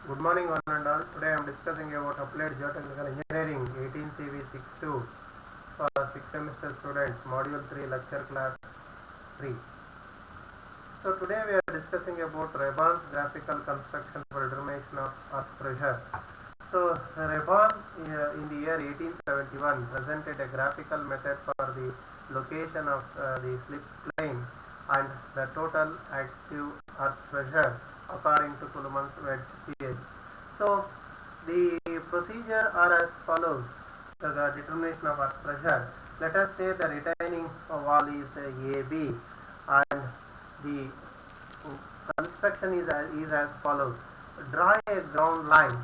Good morning one and all. Today I am discussing about Applied Geotechnical Engineering 18 CV 62 for 6 semester students, Module 3, Lecture Class 3. So today we are discussing about Reban's graphical construction for determination of earth pressure. So Reban in the year 1871 presented a graphical method for the location of the slip plane and the total active earth pressure according to Coulom's wedge theory. So the procedure are as follows: the determination of earth pressure. Let us say the retaining wall is AB and the construction is as follows. Draw a ground line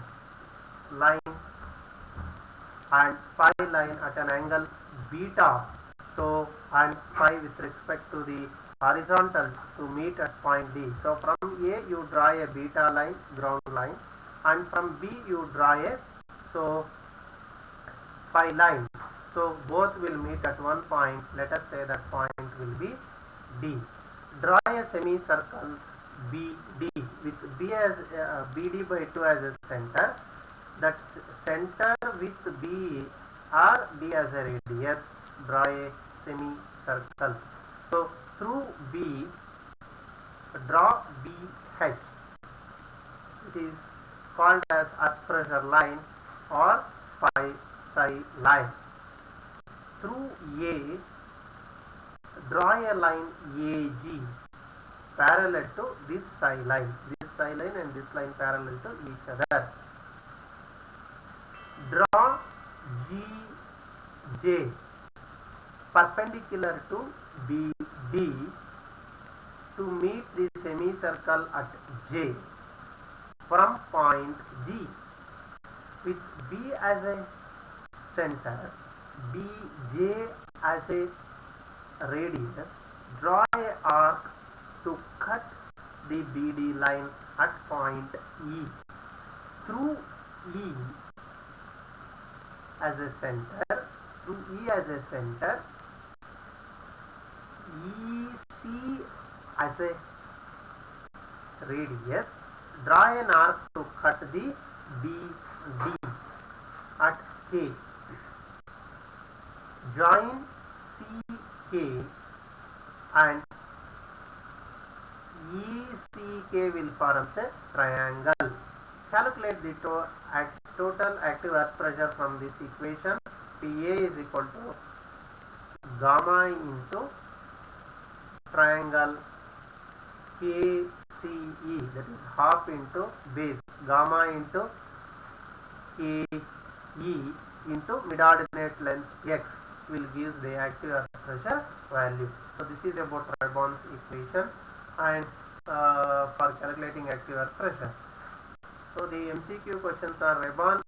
and phi line at an angle beta, so and phi with respect to the horizontal to meet at point D. So from A you draw a beta line, ground line, and from B you draw a phi line. So both will meet at one point. Let us say that point will be D. Draw a semicircle BD with B as BD by 2 as a center. That center with B or D as a radius. Draw a semicircle. So through B, draw BH. It is called as earth pressure line or phi psi line. Through A, draw a line AG parallel to this psi line. This psi line and this line parallel to each other. Draw GJ perpendicular to BD to meet the semicircle at J from point G. With B as a center, BJ as a radius, draw a arc to cut the BD line at point E. Through E as a center, EC as a radius, draw an arc to cut the BD at K. Join CK and ECK will form a triangle. Calculate the total active earth pressure from this equation. PA is equal to gamma into triangle KCE, that is half into base, gamma into KE into mid-ordinate length x will give the active earth pressure value. So this is about Reban's equation and for calculating active earth pressure. So the MCQ questions are: Reban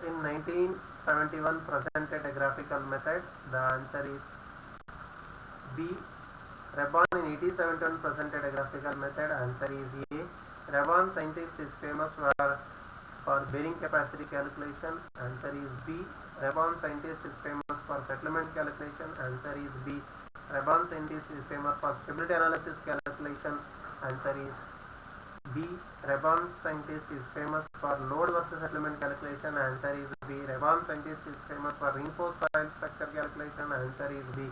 in 1971 presented a graphical method. The answer is B. Reban in 1871 presented a graphical method. Answer is A. Reban scientist is famous for bearing capacity calculation. Answer is B. Reban scientist is famous for settlement calculation. Answer is B. Reban scientist is famous for stability analysis calculation. Answer is B. Reban scientist is famous for load versus settlement calculation. Answer is B. Reban scientist is famous for reinforced soil structure calculation. Answer is B.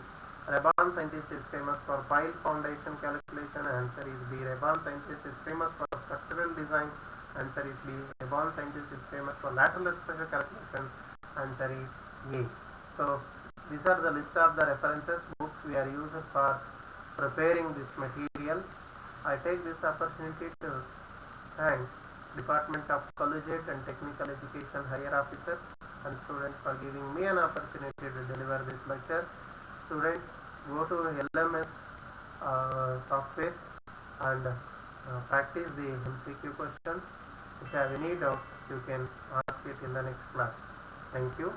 Reban scientist is famous for pile foundation calculation. Answer is B. Reban scientist is famous for structural design. Answer is B. Reban scientist is famous for lateral earth pressure calculation. Answer is A. So these are the list of the references books we are using for preparing this material. I take this opportunity to thank Department of Collegiate and Technical Education higher officers and students for giving me an opportunity to deliver this lecture. Students, go to LMS software and practice the MCQ questions. If you have any doubt, you can ask it in the next class. Thank you.